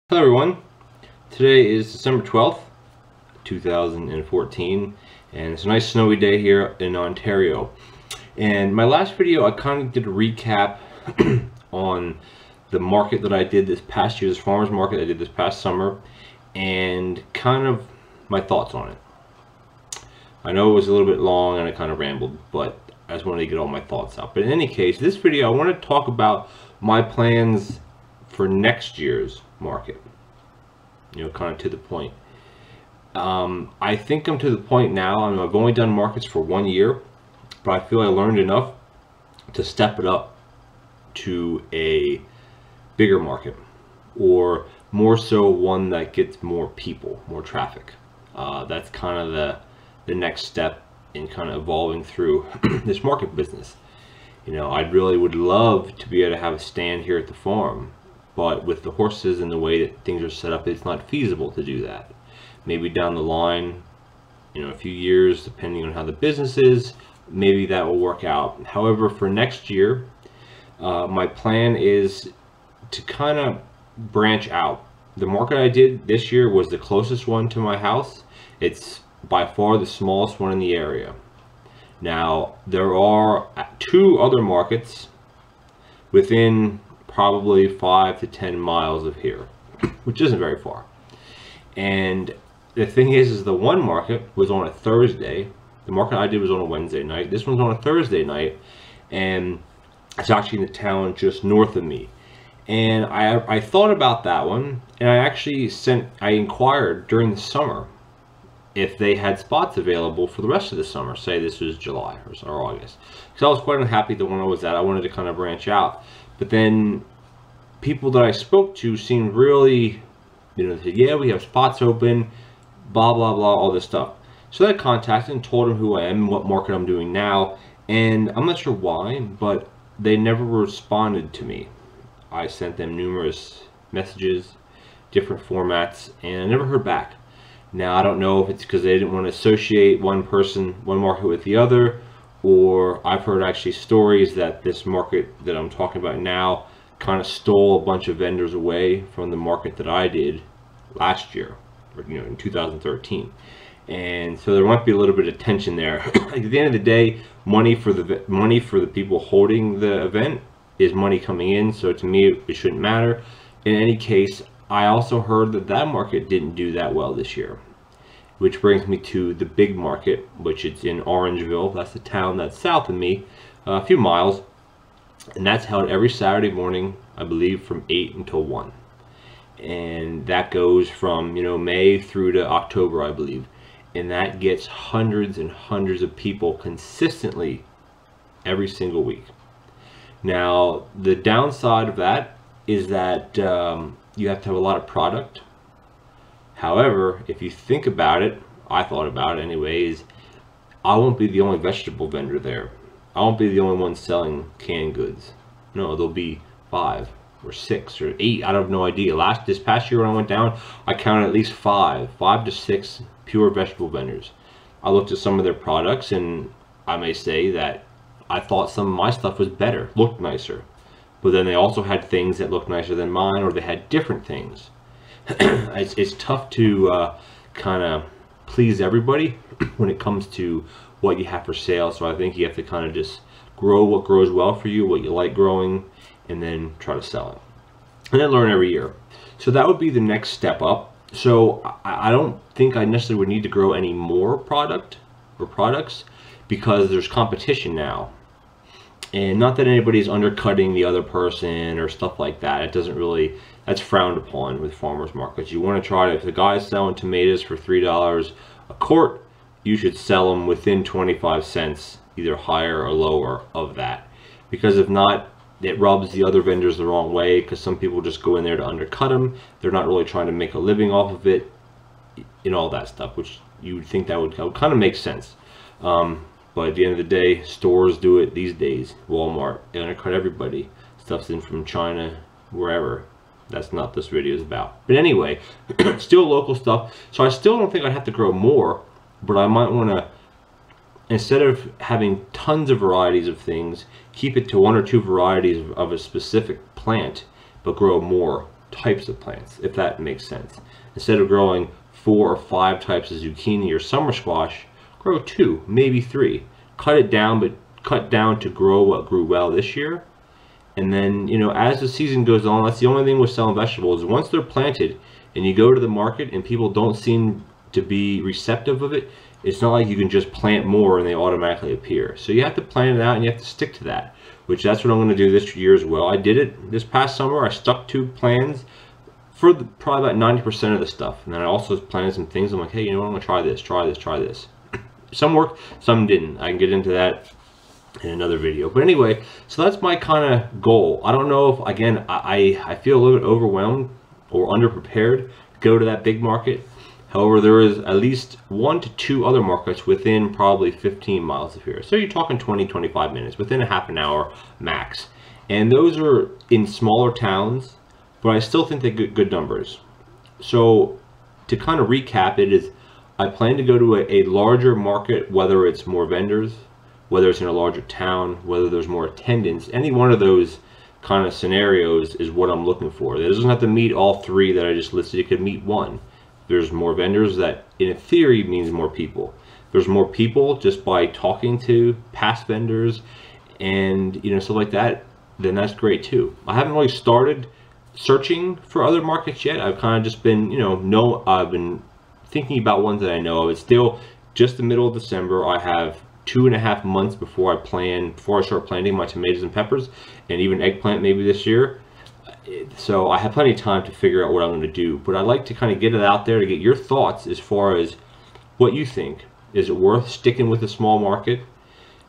Hello everyone, today is December 12th, 2014, and it's a nice snowy day here in Ontario. And my last video I kind of did a recap on the market that I did this past year, this farmer's market I did this past summer, and kind of my thoughts on it. I know it was a little bit long and I kind of rambled, but I just wanted to get all my thoughts out. But in any case, this video I want to talk about my plans for next year's market, kind of to the point. I think I'm to the point now. I've only done markets for 1 year, but I feel I learned enough to step it up to a bigger market, or more so one that gets more people, more traffic. That's kind of the next step in kind of evolving through this market business. I really would love to be able to have a stand here at the farm, but with the horses and the way that things are set up, it's not feasible to do that. Maybe down the line, a few years, depending on how the business is, maybe that will work out. However, for next year, my plan is to kind of branch out. The market I did this year was the closest one to my house. It's by far the smallest one in the area. Now, there are 2 other markets within probably 5 to 10 miles of here, which isn't very far. And the thing is the one market was on a Thursday. The market I did was on a Wednesday night. This one's on a Thursday night, and it's actually in the town just north of me. And I thought about that one, and I inquired during the summer if they had spots available for the rest of the summer. Say this was July or August, because I was quite unhappy the one I was at. I wanted to kind of branch out. But then people that I spoke to seemed really, they said, yeah, we have spots open, blah, blah, blah, all this stuff. So I contacted and told them who I am and what market I'm doing now. And I'm not sure why, but they never responded to me. I sent them numerous messages, different formats, and I never heard back. Now, I don't know if it's because they didn't want to associate one market with the other, or I've heard actually stories that this market that I'm talking about now kind of stole a bunch of vendors away from the market that I did last year, or, in 2013. And so there might be a little bit of tension there. At the end of the day, money for the people holding the event is money coming in, so to me it shouldn't matter. In any case, I also heard that market didn't do that well this year, which brings me to the big market, which it's in Orangeville. That's the town that's south of me, a few miles, and that's held every Saturday morning, I believe, from 8 until 1. And that goes from May through to October, I believe, and that gets hundreds and hundreds of people consistently every single week. Now, the downside of that is that you have to have a lot of product. However, if you think about it, I thought about it anyways, I won't be the only vegetable vendor there. I won't be the only one selling canned goods. No, there'll be 5 or 6 or 8, I have no idea. This past year when I went down, I counted at least 5 to 6 pure vegetable vendors. I looked at some of their products, and I may say that I thought some of my stuff was better, looked nicer. But then they also had things that looked nicer than mine, or they had different things. It's tough to kind of please everybody when it comes to what you have for sale. So I think you have to kind of just grow what grows well for you, what you like growing, and then try to sell it. And then learn every year. So that would be the next step up. So I don't think I necessarily would need to grow any more product or products, because there's competition now. And not that anybody's undercutting the other person or stuff like that. It doesn't really, that's frowned upon with farmers markets. You want to try to, if the guy's selling tomatoes for $3 a quart, you should sell them within 25 cents, either higher or lower of that. Because if not, it rubs the other vendors the wrong way, because some people just go in there to undercut them. They're not really trying to make a living off of it, and all that stuff, which you would think that would kind of make sense. But at the end of the day, stores do it these days. Walmart, they undercut everybody. Stuff's in from China, wherever. That's not what this video is about. But anyway, still local stuff. So I still don't think I'd have to grow more, but I might want to, instead of having tons of varieties of things, keep it to 1 or 2 varieties of a specific plant, but grow more types of plants, if that makes sense. Instead of growing 4 or 5 types of zucchini or summer squash, grow 2, maybe 3. Cut it down, but cut down to grow what grew well this year. And then, you know, as the season goes on, that's the only thing with selling vegetables. Once they're planted and you go to the market and people don't seem to be receptive of it, it's not like you can just plant more and they automatically appear. So you have to plan it out and you have to stick to that, which that's what I'm going to do this year as well. I did it this past summer. I stuck to plans for probably about 90% of the stuff. And then I also planted some things. I'm like, hey, you know what? I'm going to try this, try this, try this. Some worked, some didn't. I can get into that in another video. But anyway, so that's my kind of goal. I don't know if, again, I feel a little bit overwhelmed or underprepared to go to that big market. However, there is at least 1 to 2 other markets within probably 15 miles of here. So you're talking 20-25 minutes, within a half an hour max. And those are in smaller towns, but I still think they get good numbers. So to kind of recap it is, I plan to go to a larger market, whether it's more vendors, whether it's in a larger town, whether there's more attendance. Any one of those kind of scenarios is what I'm looking for. It doesn't have to meet all 3 that I just listed. It could meet 1. There's more vendors, that in theory means more people. There's more people just by talking to past vendors and, you know, stuff like that, then that's great too. I haven't really started searching for other markets yet. I've kind of just been, you know, I've been thinking about ones that I know of. It's still just the middle of December. I have 2.5 months before I start planting my tomatoes and peppers and even eggplant maybe this year. So I have plenty of time to figure out what I'm going to do, but I'd like to kind of get it out there to get your thoughts as far as what you think. Is it worth sticking with a small market,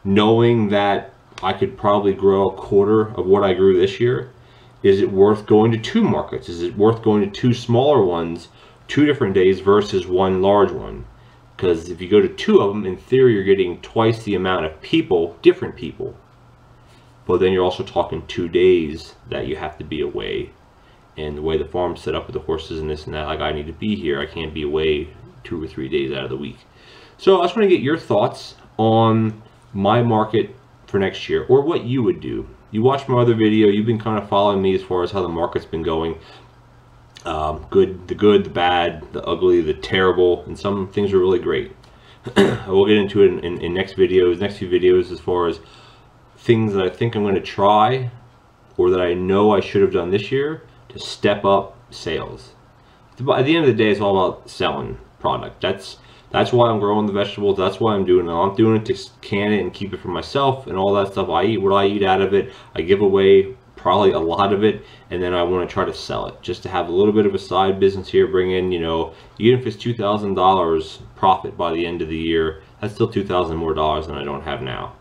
knowing that I could probably grow 1/4 of what I grew this year? Is it worth going to 2 markets? Is it worth going to 2 smaller ones 2 different days versus 1 large one? Because if you go to 2 of them, in theory, you're getting twice the amount of people, different people. But then you're also talking 2 days that you have to be away. And the way the farm's set up with the horses and this and that, like, I need to be here. I can't be away 2 or 3 days out of the week. So I just want to get your thoughts on my market for next year, or what you would do. You watched my other video. You've been kind of following me as far as how the market's been going. The good, the bad, the ugly, the terrible, and some things are really great. We'll get into it in next few videos as far as things that I think I'm going to try or that I know I should have done this year to step up sales. At the end of the day, it's all about selling product. That's why I'm growing the vegetables. That's why I'm doing it. I'm doing it to can it and keep it for myself and all that stuff. I eat what I eat out of it. I give away probably a lot of it, and then I want to try to sell it just to have a little bit of a side business here, bring in, you know, even if it's $2,000 profit by the end of the year, that's still $2,000 more than I don't have now.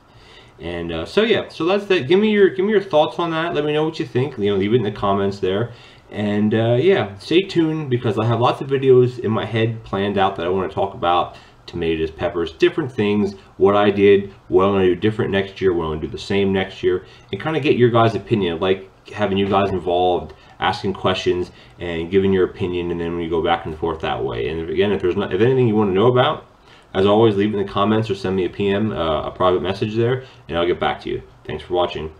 And so yeah, so that's that. Give me your thoughts on that. Let me know what you think. You know, leave it in the comments there. And yeah, stay tuned, because I have lots of videos in my head planned out that I want to talk about. Tomatoes, peppers, different things, what I did, what I'm going to do different next year, what I'm going to do the same next year, and kind of get your guys' opinion. I like having you guys involved, asking questions and giving your opinion, and then we go back and forth that way. And again, if anything you want to know about, as always, leave it in the comments or send me a PM, a private message there, and I'll get back to you. Thanks for watching.